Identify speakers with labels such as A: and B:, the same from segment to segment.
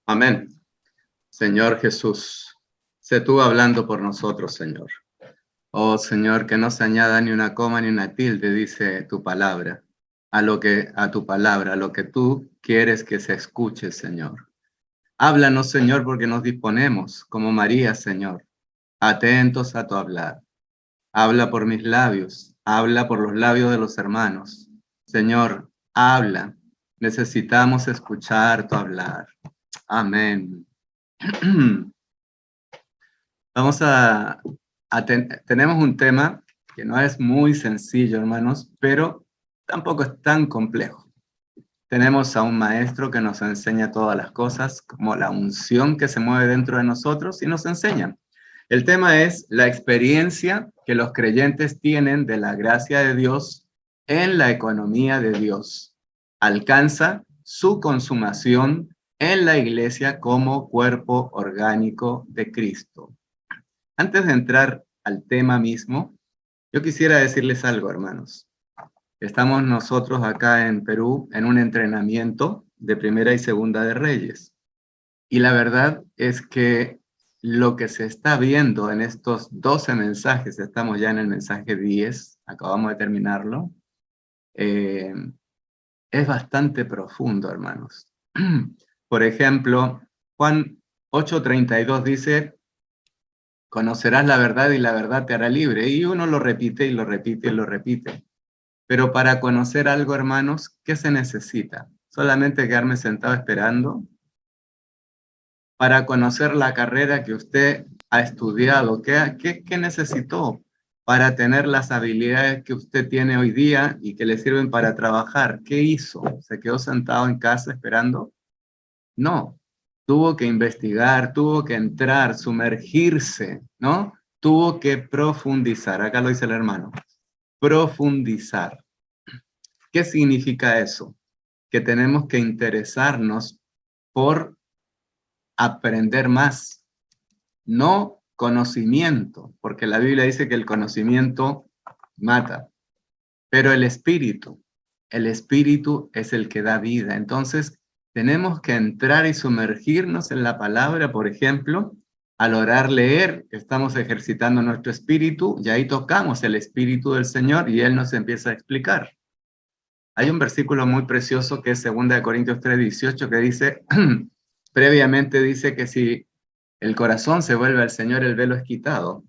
A: Amén. Señor Jesús, sé tú hablando por nosotros, Señor. Oh, Señor, que no se añada ni una coma ni una tilde, dice tu palabra, a tu palabra, a lo que tú quieres que se escuche, Señor. Háblanos, Señor, porque nos disponemos, como María, Señor, atentos a tu hablar. Habla por mis labios, habla por los labios de los hermanos. Señor, habla. Necesitamos escuchar tu hablar. Amén. Tenemos un tema que no es muy sencillo, hermanos, pero tampoco es tan complejo. Tenemos a un maestro que nos enseña todas las cosas, como la unción que se mueve dentro de nosotros y nos enseña. El tema es la experiencia que los creyentes tienen de la gracia de Dios en la economía de Dios. Alcanza su consumación en la iglesia como cuerpo orgánico de Cristo. Antes de entrar al tema mismo, yo quisiera decirles algo, hermanos. Estamos nosotros acá en Perú en un entrenamiento de Primera y Segunda de Reyes. Y la verdad es que lo que se está viendo en estos 12 mensajes, estamos ya en el mensaje 10, acabamos de terminarlo, es bastante profundo, hermanos. Por ejemplo, Juan 8:32 dice: conocerás la verdad y la verdad te hará libre. Y uno lo repite y lo repite y lo repite. Pero para conocer algo, hermanos, ¿qué se necesita? ¿Solamente quedarme sentado esperando? Para conocer la carrera que usted ha estudiado, ¿qué necesitó para tener las habilidades que usted tiene hoy día y que le sirven para trabajar? ¿Qué hizo? ¿Se quedó sentado en casa esperando? No, tuvo que investigar, tuvo que entrar, sumergirse, ¿no? Tuvo que profundizar. Acá lo dice el hermano. Profundizar. ¿Qué significa eso? Que tenemos que interesarnos por aprender más, no conocimiento, porque la Biblia dice que el conocimiento mata, pero el espíritu es el que da vida. Entonces, tenemos que entrar y sumergirnos en la palabra, por ejemplo, al orar, leer, estamos ejercitando nuestro espíritu y ahí tocamos el espíritu del Señor y Él nos empieza a explicar. Hay un versículo muy precioso que es 2 Corintios 3:18 que dice, previamente dice que si el corazón se vuelve al Señor, el velo es quitado.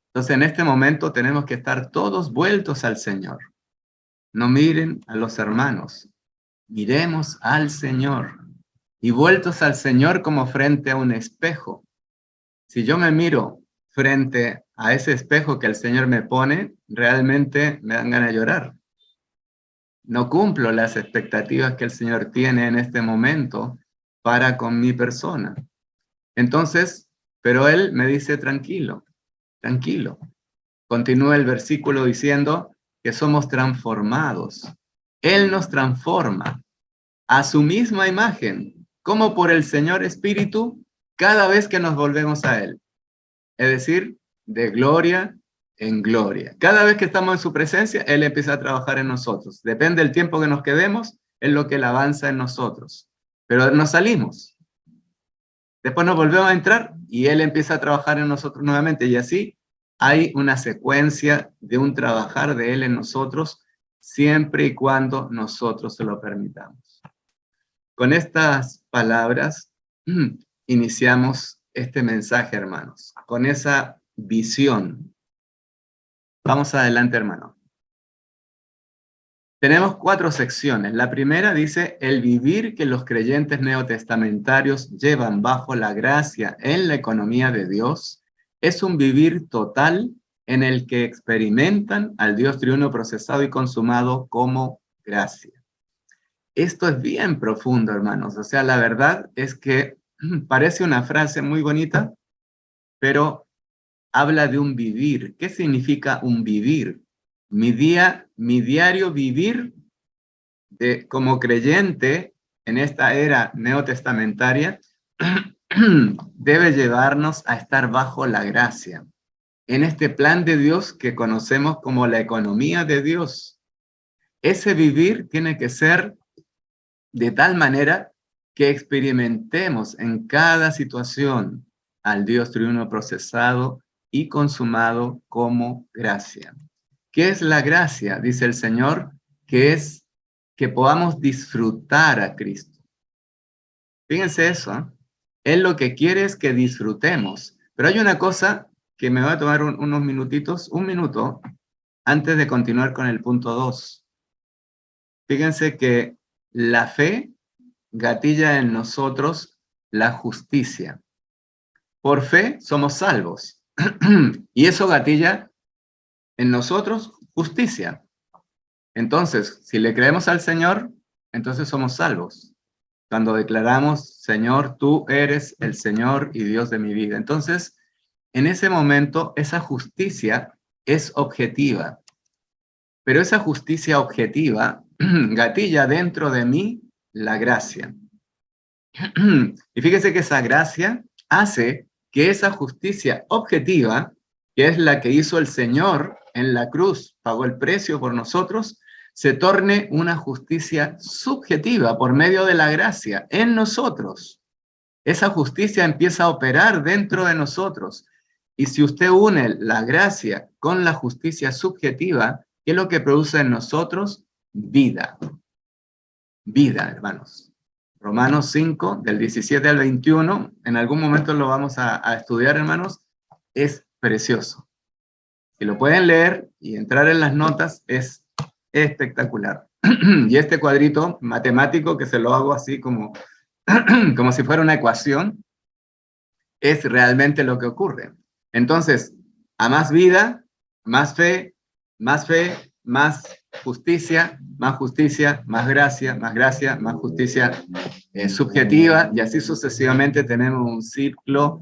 A: Entonces, en este momento tenemos que estar todos vueltos al Señor. No miren a los hermanos, miremos al Señor. Y vueltos al Señor como frente a un espejo. Si yo me miro frente a ese espejo que el Señor me pone, realmente me dan ganas de llorar. No cumplo las expectativas que el Señor tiene en este momento para con mi persona. Entonces, pero Él me dice, tranquilo, tranquilo. Continúa el versículo diciendo que somos transformados. Él nos transforma a su misma imagen, como por el Señor Espíritu, cada vez que nos volvemos a Él. Es decir, de gloria en gloria. Cada vez que estamos en su presencia, Él empieza a trabajar en nosotros. Depende del tiempo que nos quedemos, es lo que Él avanza en nosotros. Pero nos salimos. Después nos volvemos a entrar y Él empieza a trabajar en nosotros nuevamente. Y así hay una secuencia de un trabajar de Él en nosotros, siempre y cuando nosotros se lo permitamos. Con estas palabras, iniciamos este mensaje, hermanos, con esa visión. Vamos adelante, hermano. Tenemos 4 secciones. La primera dice, el vivir que los creyentes neotestamentarios llevan bajo la gracia en la economía de Dios es un vivir total en el que experimentan al Dios triuno procesado y consumado como gracia. Esto es bien profundo, hermanos. O sea, la verdad es que parece una frase muy bonita, pero habla de un vivir. ¿Qué significa un vivir? Mi diario vivir como creyente en esta era neotestamentaria debe llevarnos a estar bajo la gracia, en este plan de Dios que conocemos como la economía de Dios. Ese vivir tiene que ser de tal manera que experimentemos en cada situación al Dios triuno procesado y consumado como gracia. ¿Qué es la gracia? Dice el Señor, que es que podamos disfrutar a Cristo. Fíjense eso, ¿eh? Él lo que quiere es que disfrutemos. Pero hay una cosa que me va a tomar unos minutitos, un minuto, antes de continuar con el punto 2. Fíjense que la fe gatilla en nosotros la justicia. Por fe somos salvos. Y eso gatilla en nosotros justicia. Entonces, si le creemos al Señor, entonces somos salvos. Cuando declaramos, Señor, tú eres el Señor y Dios de mi vida. Entonces, en ese momento, esa justicia es objetiva. Pero esa justicia objetiva gatilla dentro de mí la gracia. Y fíjese que esa gracia hace que esa justicia objetiva, que es la que hizo el Señor en la cruz, pagó el precio por nosotros, se torne una justicia subjetiva por medio de la gracia en nosotros. Esa justicia empieza a operar dentro de nosotros. Y si usted une la gracia con la justicia subjetiva, ¿qué es lo que produce en nosotros? Vida. Vida, hermanos. Romanos 5, del 17 al 21, en algún momento lo vamos a estudiar, hermanos, es precioso. Si lo pueden leer y entrar en las notas, es espectacular. Y este cuadrito matemático, que se lo hago así como, como si fuera una ecuación, es realmente lo que ocurre. Entonces, a más vida, más fe, más justicia, más gracia, más justicia subjetiva, y así sucesivamente tenemos un círculo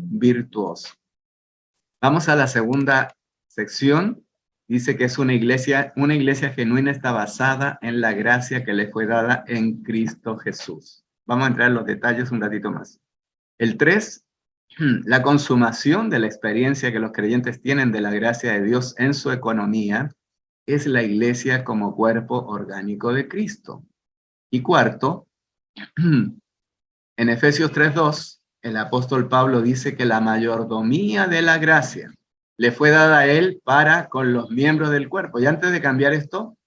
A: virtuoso. Vamos a la segunda sección. Dice que es una iglesia genuina, está basada en la gracia que le fue dada en Cristo Jesús. Vamos a entrar en los detalles un ratito más. El 3, la consumación de la experiencia que los creyentes tienen de la gracia de Dios en su economía es la iglesia como cuerpo orgánico de Cristo. Y cuarto, en Efesios 3:2, el apóstol Pablo dice que la mayordomía de la gracia le fue dada a él para con los miembros del cuerpo. Y antes de cambiar esto,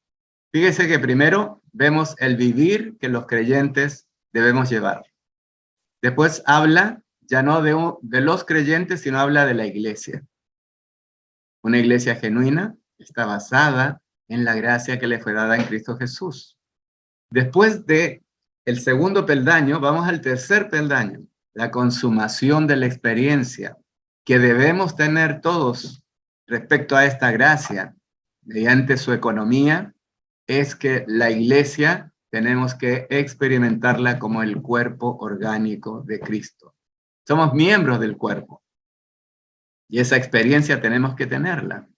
A: fíjese que primero vemos el vivir que los creyentes debemos llevar. Después habla ya no de los creyentes, sino habla de la iglesia. Una iglesia genuina está basada en la gracia que le fue dada en Cristo Jesús. Después de el segundo peldaño, vamos al tercer peldaño, la consumación de la experiencia que debemos tener todos respecto a esta gracia mediante su economía, es que la iglesia tenemos que experimentarla como el cuerpo orgánico de Cristo. Somos miembros del cuerpo y esa experiencia tenemos que tenerla.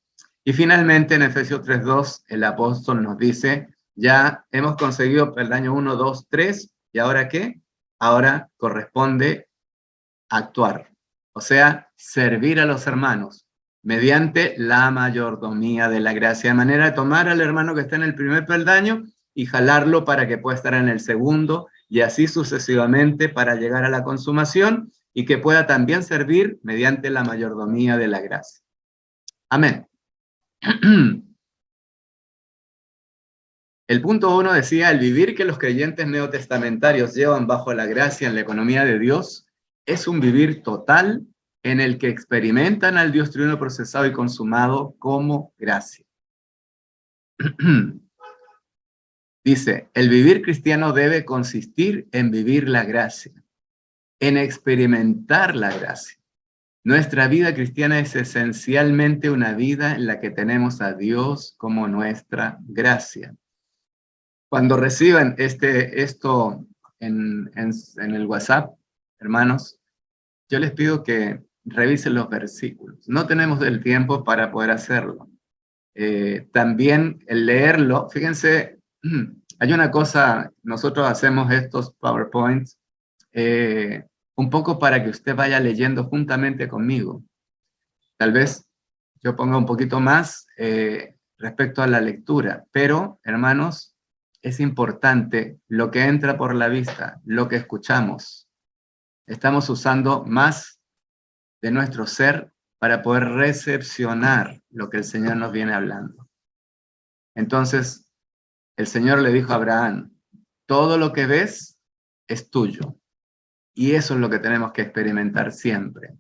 A: Y finalmente en Efesios 3:2 el apóstol nos dice, ya hemos conseguido peldaño 1, 2, 3, ¿y ahora qué? Ahora corresponde actuar, o sea, servir a los hermanos mediante la mayordomía de la gracia, de manera de tomar al hermano que está en el primer peldaño y jalarlo para que pueda estar en el segundo, y así sucesivamente para llegar a la consumación y que pueda también servir mediante la mayordomía de la gracia. Amén. El punto 1 decía, el vivir que los creyentes neotestamentarios llevan bajo la gracia en la economía de Dios es un vivir total en el que experimentan al Dios triuno procesado y consumado como gracia. Dice, el vivir cristiano debe consistir en vivir la gracia, en experimentar la gracia. Nuestra vida cristiana es esencialmente una vida en la que tenemos a Dios como nuestra gracia. Cuando reciban esto en el WhatsApp, hermanos, yo les pido que revisen los versículos. No tenemos el tiempo para poder hacerlo. También el leerlo, fíjense, hay una cosa, nosotros hacemos estos PowerPoints un poco para que usted vaya leyendo juntamente conmigo. Tal vez yo ponga un poquito más respecto a la lectura, pero, hermanos, es importante lo que entra por la vista, lo que escuchamos. Estamos usando más de nuestro ser para poder recepcionar lo que el Señor nos viene hablando. Entonces, el Señor le dijo a Abraham, todo lo que ves es tuyo. Y eso es lo que tenemos que experimentar siempre.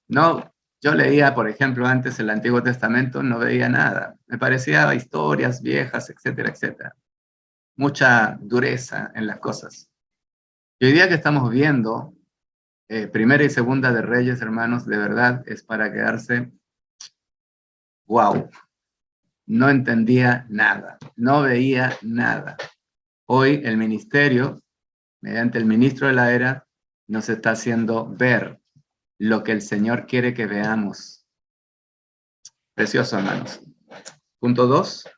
A: No, yo leía, por ejemplo, antes el Antiguo Testamento, no veía nada. Me parecía historias viejas, etcétera, etcétera. Mucha dureza en las cosas. Y hoy día que estamos viendo Primera y Segunda de Reyes, hermanos, de verdad es para quedarse, wow, no entendía nada, no veía nada. Hoy el ministerio, mediante el ministro de la era, nos está haciendo ver lo que el Señor quiere que veamos. Precioso, hermanos. Punto 2.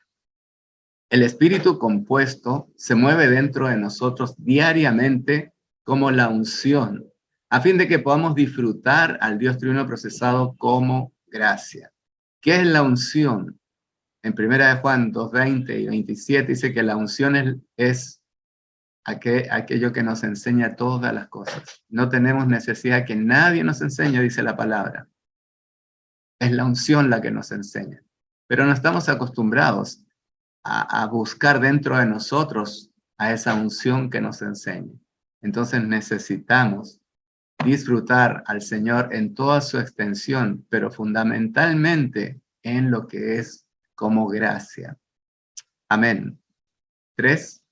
A: El espíritu compuesto se mueve dentro de nosotros diariamente como la unción, a fin de que podamos disfrutar al Dios triuno procesado como gracia. ¿Qué es la unción? En 1 de Juan 2:20 y 27 dice que la unción es aquello que nos enseña todas las cosas. No tenemos necesidad que nadie nos enseñe, dice la palabra. Es la unción la que nos enseña. Pero no estamos acostumbrados a buscar dentro de nosotros a esa unción que nos enseña. Entonces necesitamos disfrutar al Señor en toda su extensión, pero fundamentalmente en lo que es como gracia. Amén. 3.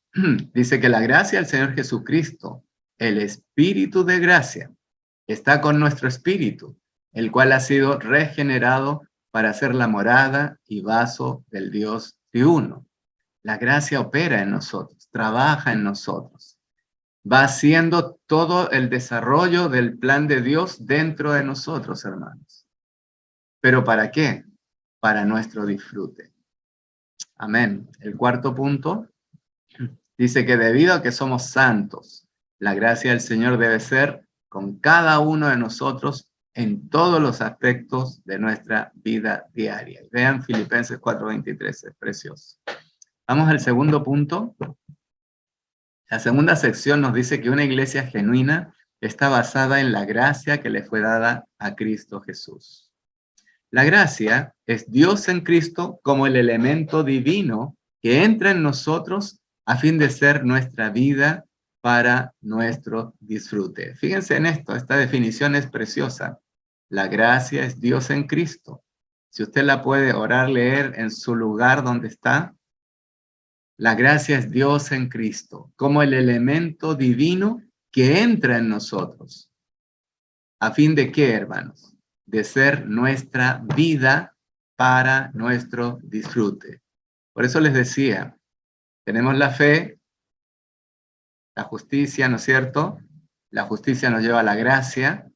A: Dice que la gracia del Señor Jesucristo, el Espíritu de gracia, está con nuestro espíritu, el cual ha sido regenerado para ser la morada y vaso del Dios triuno. La gracia opera en nosotros, trabaja en nosotros. Va haciendo todo el desarrollo del plan de Dios dentro de nosotros, hermanos. ¿Pero para qué? Para nuestro disfrute. Amén. El cuarto punto dice que debido a que somos santos, la gracia del Señor debe ser con cada uno de nosotros en todos los aspectos de nuestra vida diaria. Vean Filipenses 4:23, es precioso. Vamos al segundo punto. La segunda sección nos dice que una iglesia genuina está basada en la gracia que le fue dada a Cristo Jesús. La gracia es Dios en Cristo como el elemento divino que entra en nosotros a fin de ser nuestra vida para nuestro disfrute. Fíjense en esto, esta definición es preciosa. La gracia es Dios en Cristo. Si usted la puede orar, leer en su lugar donde está, la gracia es Dios en Cristo, como el elemento divino que entra en nosotros. ¿A fin de qué, hermanos? De ser nuestra vida para nuestro disfrute. Por eso les decía, tenemos la fe, la justicia, ¿no es cierto? La justicia nos lleva a la gracia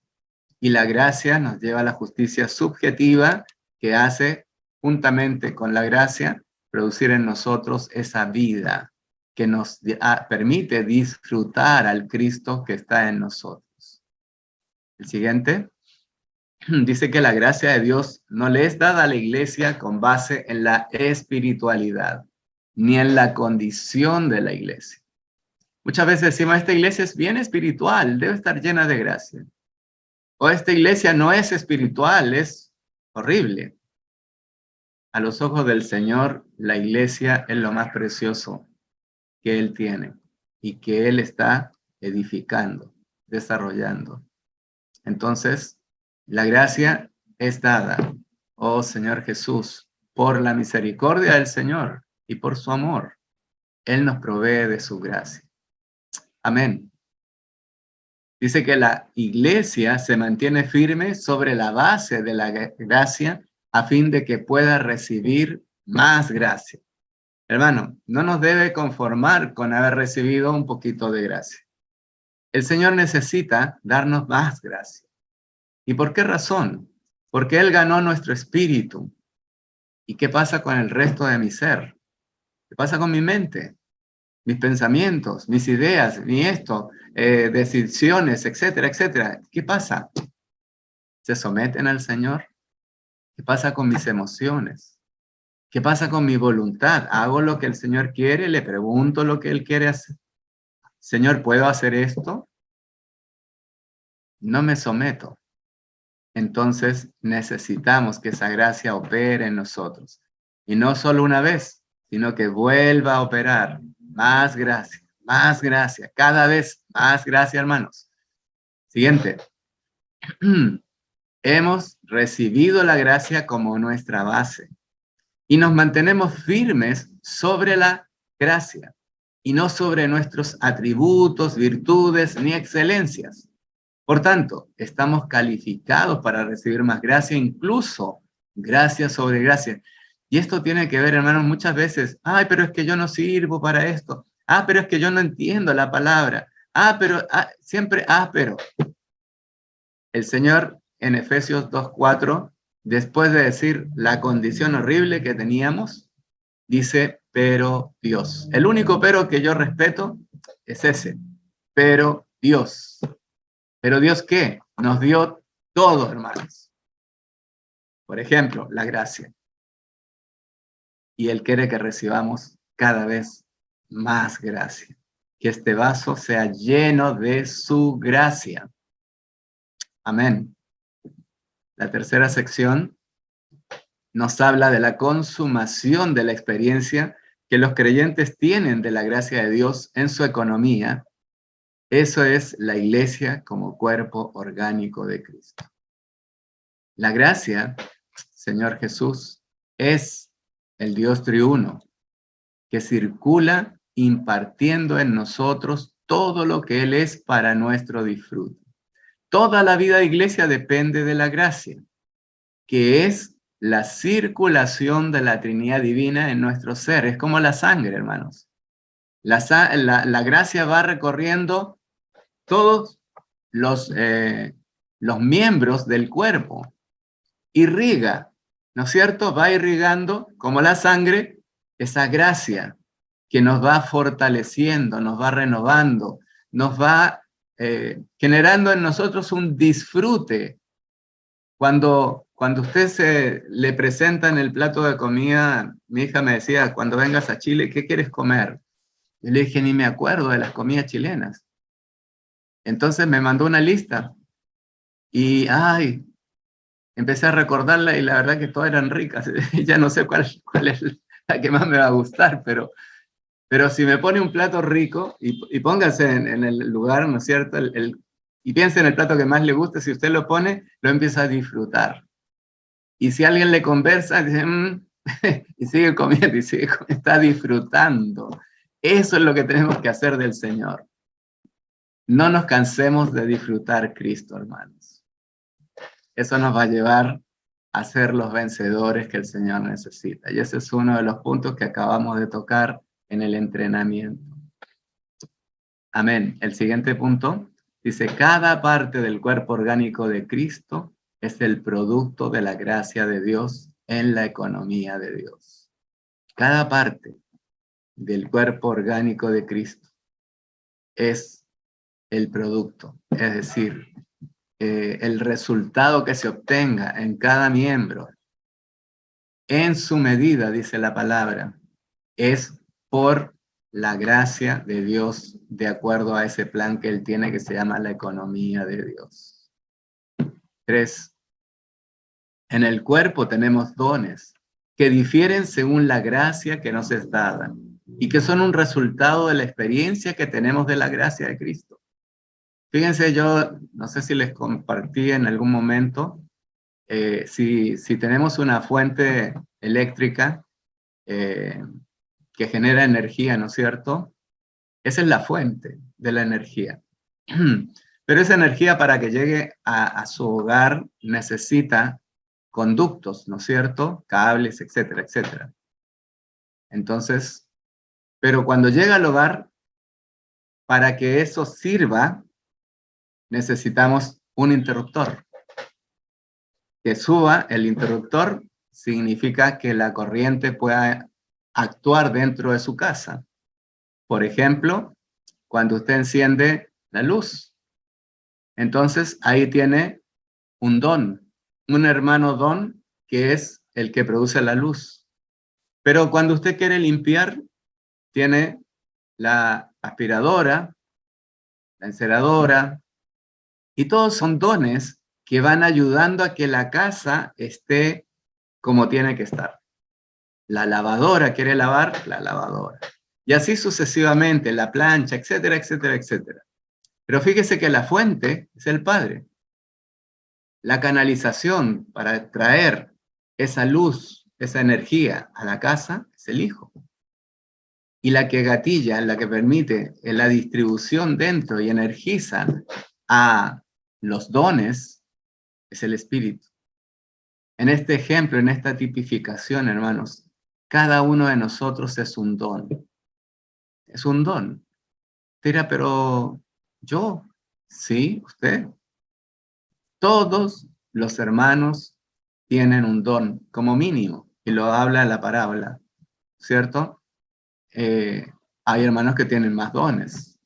A: y la gracia nos lleva a la justicia subjetiva que hace, juntamente con la gracia, producir en nosotros esa vida que nos permite disfrutar al Cristo que está en nosotros. El siguiente dice que la gracia de Dios no le es dada a la iglesia con base en la espiritualidad, ni en la condición de la iglesia. Muchas veces decimos, esta iglesia es bien espiritual, debe estar llena de gracia. O esta iglesia no es espiritual, es horrible. A los ojos del Señor, la iglesia es lo más precioso que Él tiene y que Él está edificando, desarrollando. Entonces, la gracia es dada, oh Señor Jesús, por la misericordia del Señor y por su amor. Él nos provee de su gracia. Amén. Dice que la iglesia se mantiene firme sobre la base de la gracia a fin de que pueda recibir más gracia. Hermano, no nos debe conformar con haber recibido un poquito de gracia. El Señor necesita darnos más gracia. ¿Y por qué razón? Porque Él ganó nuestro espíritu. ¿Y qué pasa con el resto de mi ser? ¿Qué pasa con mi mente? Mis pensamientos, mis ideas, decisiones, etcétera, etcétera. ¿Qué pasa? ¿Se someten al Señor? ¿Qué pasa con mis emociones? ¿Qué pasa con mi voluntad? ¿Hago lo que el Señor quiere? ¿Le pregunto lo que Él quiere hacer? Señor, ¿puedo hacer esto? No me someto. Entonces necesitamos que esa gracia opere en nosotros. Y no solo una vez, sino que vuelva a operar. Más gracia, cada vez más gracia, hermanos. Siguiente. Hemos recibido la gracia como nuestra base y nos mantenemos firmes sobre la gracia y no sobre nuestros atributos, virtudes ni excelencias. Por tanto, estamos calificados para recibir más gracia, incluso gracia sobre gracia. Y esto tiene que ver, hermanos, muchas veces, ay, pero es que yo no sirvo para esto. Ah, pero es que yo no entiendo la palabra. Pero. El Señor en Efesios 2:4, después de decir la condición horrible que teníamos, dice, pero Dios. El único pero que yo respeto es ese, pero Dios. ¿Pero Dios qué? Nos dio todo, hermanos. Por ejemplo, la gracia. Y Él quiere que recibamos cada vez más gracia. Que este vaso sea lleno de su gracia. Amén. La tercera sección nos habla de la consumación de la experiencia que los creyentes tienen de la gracia de Dios en su economía. Eso es la iglesia como cuerpo orgánico de Cristo. La gracia, Señor Jesús, es el Dios triuno que circula impartiendo en nosotros todo lo que Él es para nuestro disfrute. Toda la vida de iglesia depende de la gracia, que es la circulación de la Trinidad Divina en nuestro ser. Es como la sangre, hermanos. La gracia va recorriendo todos los miembros del cuerpo. Irriga, ¿no es cierto? Va irrigando, como la sangre, esa gracia que nos va fortaleciendo, nos va renovando, nos va generando en nosotros un disfrute. Cuando usted le presenta en el plato de comida, mi hija me decía, cuando vengas a Chile, ¿qué quieres comer? Yo le dije, ni me acuerdo de las comidas chilenas. Entonces me mandó una lista y, empecé a recordarla y la verdad que todas eran ricas. Ya no sé cuál es la que más me va a gustar, pero si me pone un plato rico, y póngase en el lugar, ¿no es cierto? Y piense en el plato que más le guste, si usted lo pone, lo empieza a disfrutar. Y si alguien le conversa, dice, y sigue comiendo, está disfrutando. Eso es lo que tenemos que hacer del Señor. No nos cansemos de disfrutar Cristo, hermanos. Eso nos va a llevar a ser los vencedores que el Señor necesita. Y ese es uno de los puntos que acabamos de tocar en el entrenamiento. Amén. El siguiente punto dice, cada parte del cuerpo orgánico de Cristo es el producto de la gracia de Dios en la economía de Dios. Cada parte del cuerpo orgánico de Cristo es el producto, es decir, el resultado que se obtenga en cada miembro, en su medida, dice la palabra, es por la gracia de Dios de acuerdo a ese plan que Él tiene que se llama la economía de Dios. 3. En el cuerpo tenemos dones que difieren según la gracia que nos es dada y que son un resultado de la experiencia que tenemos de la gracia de Cristo. Fíjense, yo no sé si les compartí en algún momento, si tenemos una fuente eléctrica que genera energía, ¿no es cierto? Esa es la fuente de la energía. Pero esa energía para que llegue a su hogar necesita conductos, ¿no es cierto? Cables, etcétera, etcétera. Entonces, pero cuando llega al hogar, para que eso sirva, necesitamos un interruptor. Que suba el interruptor significa que la corriente pueda actuar dentro de su casa. Por ejemplo, cuando usted enciende la luz. Entonces, ahí tiene un don, un hermano don, que es el que produce la luz. Pero cuando usted quiere limpiar, tiene la aspiradora, la enceradora, y todos son dones que van ayudando a que la casa esté como tiene que estar. La lavadora quiere lavar, la lavadora. Y así sucesivamente, la plancha, etcétera, etcétera, etcétera. Pero fíjese que la fuente es el Padre. La canalización para traer esa luz, esa energía a la casa es el Hijo. Y la que gatilla, la que permite la distribución dentro y energiza a los dones es el Espíritu. En este ejemplo, en esta tipificación, hermanos, cada uno de nosotros es un don. Es un don. Tira, pero yo, sí, usted. Todos los hermanos tienen un don, como mínimo, y lo habla la parábola, ¿cierto? Hay hermanos que tienen más dones,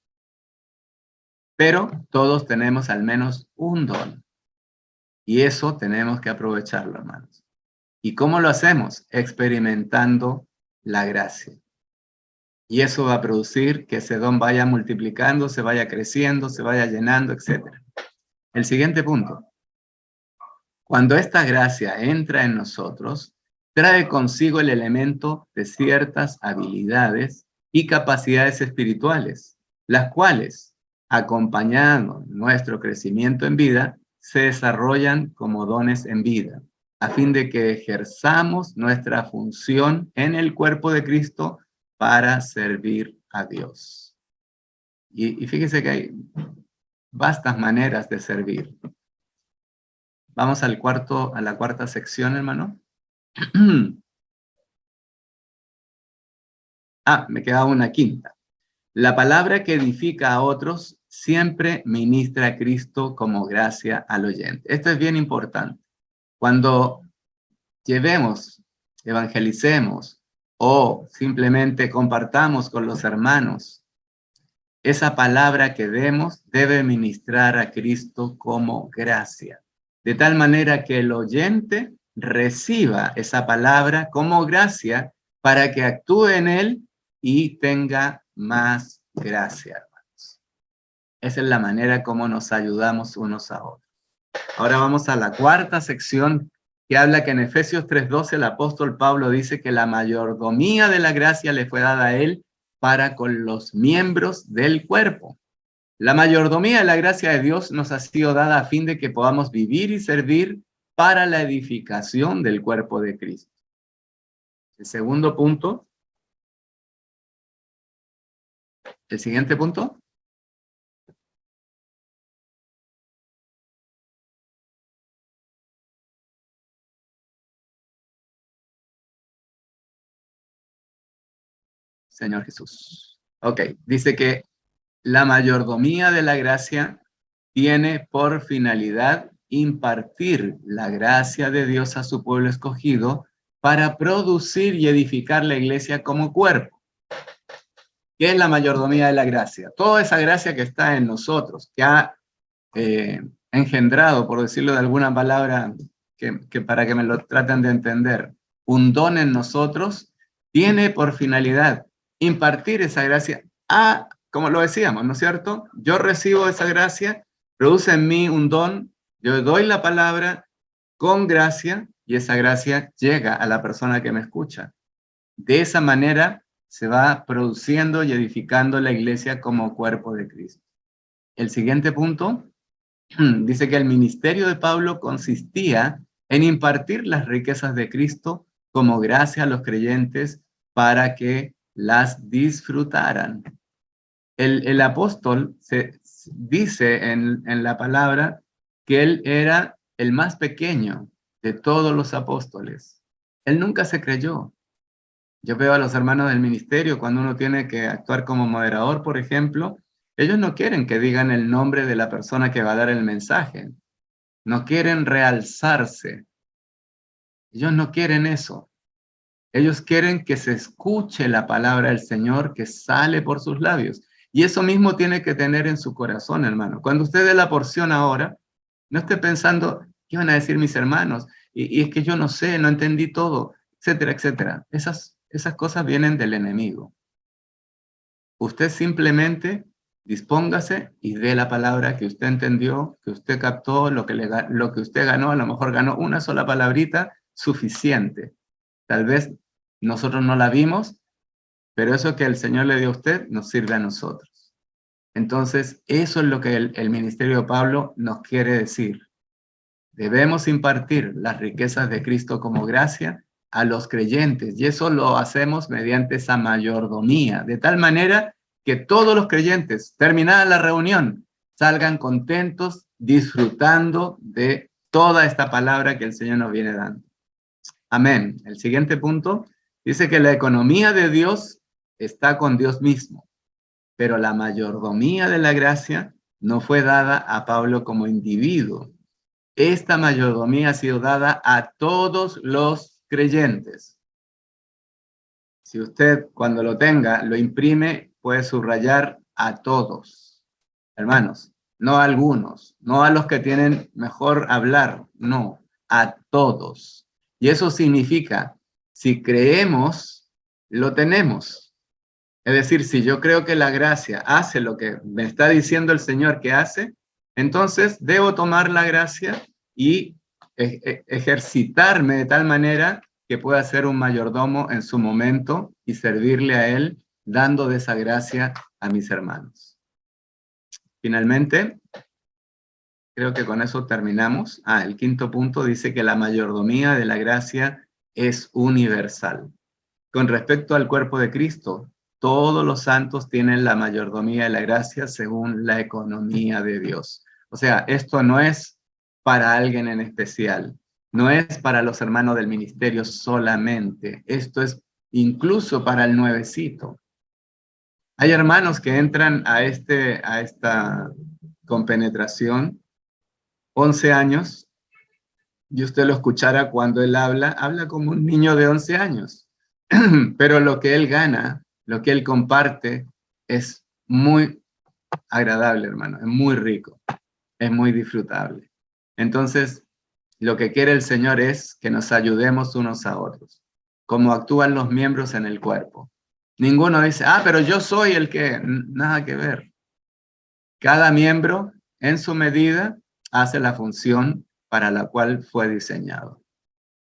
A: pero todos tenemos al menos un don. Y eso tenemos que aprovecharlo, hermanos. ¿Y cómo lo hacemos? Experimentando la gracia. Y eso va a producir que ese don vaya multiplicando, se vaya creciendo, se vaya llenando, etc. El siguiente punto. Cuando esta gracia entra en nosotros, trae consigo el elemento de ciertas habilidades y capacidades espirituales, las cuales, acompañando nuestro crecimiento en vida, se desarrollan como dones en vida, a fin de que ejerzamos nuestra función en el cuerpo de Cristo para servir a Dios. Y fíjese que hay vastas maneras de servir. Vamos a la cuarta sección, hermano. Me queda una quinta. La palabra que edifica a otros siempre ministra a Cristo como gracia al oyente. Esto es bien importante. Cuando llevemos, evangelicemos o simplemente compartamos con los hermanos, esa palabra que demos debe ministrar a Cristo como gracia. De tal manera que el oyente reciba esa palabra como gracia para que actúe en él y tenga más gracia, hermanos. Esa es la manera como nos ayudamos unos a otros. Ahora vamos a la cuarta sección que habla que en Efesios 3:12 el apóstol Pablo dice que la mayordomía de la gracia le fue dada a él para con los miembros del cuerpo. La mayordomía de la gracia de Dios nos ha sido dada a fin de que podamos vivir y servir para la edificación del cuerpo de Cristo. El segundo punto. El siguiente punto. Señor Jesús. Ok, dice que la mayordomía de la gracia tiene por finalidad impartir la gracia de Dios a su pueblo escogido para producir y edificar la iglesia como cuerpo. ¿Qué es la mayordomía de la gracia? Toda esa gracia que está en nosotros, que ha engendrado, por decirlo de alguna palabra, que para que me lo traten de entender, un don en nosotros, tiene por finalidad impartir esa gracia a, como lo decíamos, ¿no es cierto? Yo recibo esa gracia, produce en mí un don, yo doy la palabra con gracia y esa gracia llega a la persona que me escucha. De esa manera se va produciendo y edificando la iglesia como cuerpo de Cristo. El siguiente punto dice que el ministerio de Pablo consistía en impartir las riquezas de Cristo como gracia a los creyentes para que las disfrutaran. El apóstol dice en la palabra que él era el más pequeño de todos los apóstoles. Él nunca se creyó. Yo veo a los hermanos del ministerio cuando uno tiene que actuar como moderador, por ejemplo, ellos no quieren que digan el nombre de la persona que va a dar el mensaje. No quieren realzarse. Ellos no quieren eso. Ellos quieren que se escuche la palabra del Señor que sale por sus labios. Y eso mismo tiene que tener en su corazón, hermano. Cuando usted dé la porción ahora, no esté pensando, ¿qué van a decir mis hermanos? Y es que yo no sé, no entendí todo, etcétera, etcétera. Esas esas cosas vienen del enemigo. Usted simplemente dispóngase y dé la palabra que usted entendió, que usted captó, lo que usted ganó. A lo mejor ganó una sola palabrita, suficiente. Tal vez nosotros no la vimos, pero eso que el Señor le dio a usted nos sirve a nosotros. Entonces, eso es lo que el ministerio de Pablo nos quiere decir. Debemos impartir las riquezas de Cristo como gracia a los creyentes, y eso lo hacemos mediante esa mayordomía, de tal manera que todos los creyentes, terminada la reunión, salgan contentos, disfrutando de toda esta palabra que el Señor nos viene dando. Amén. El siguiente punto dice que la economía de Dios está con Dios mismo, pero la mayordomía de la gracia no fue dada a Pablo como individuo. Esta mayordomía ha sido dada a todos los creyentes. Si usted, cuando lo tenga, lo imprime, puede subrayar a todos. Hermanos, no a algunos, no a los que tienen mejor hablar, no, a todos. Y eso significa, si creemos, lo tenemos. Es decir, si yo creo que la gracia hace lo que me está diciendo el Señor que hace, entonces debo tomar la gracia y ejercitarme de tal manera que pueda ser un mayordomo en su momento y servirle a Él, dando de esa gracia a mis hermanos. Finalmente, creo que con eso terminamos. El quinto punto dice que la mayordomía de la gracia es universal. Con respecto al cuerpo de Cristo, todos los santos tienen la mayordomía de la gracia según la economía de Dios. O sea, esto no es para alguien en especial, no es para los hermanos del ministerio solamente, esto es incluso para el nuevecito. Hay hermanos que entran a esta compenetración 11 años, y usted lo escuchara cuando él habla como un niño de 11 años. Pero lo que él gana, lo que él comparte, es muy agradable, hermano, es muy rico, es muy disfrutable. Entonces, lo que quiere el Señor es que nos ayudemos unos a otros, como actúan los miembros en el cuerpo. Ninguno dice, pero yo soy el que... Nada que ver. Cada miembro, en su medida, hace la función para la cual fue diseñado.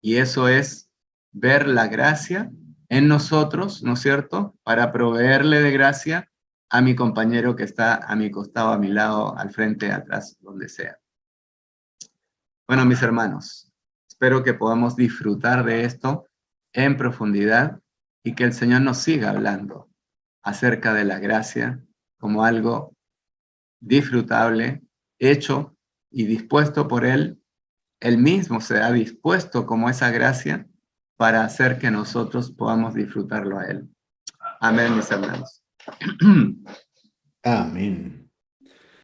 A: Y eso es ver la gracia en nosotros, ¿no es cierto?, para proveerle de gracia a mi compañero que está a mi costado, a mi lado, al frente, atrás, donde sea. Bueno, mis hermanos, espero que podamos disfrutar de esto en profundidad y que el Señor nos siga hablando acerca de la gracia como algo disfrutable, hecho y dispuesto por Él. Él mismo se ha dispuesto como esa gracia para hacer que nosotros podamos disfrutarlo a Él. Amén, mis hermanos.
B: Amén.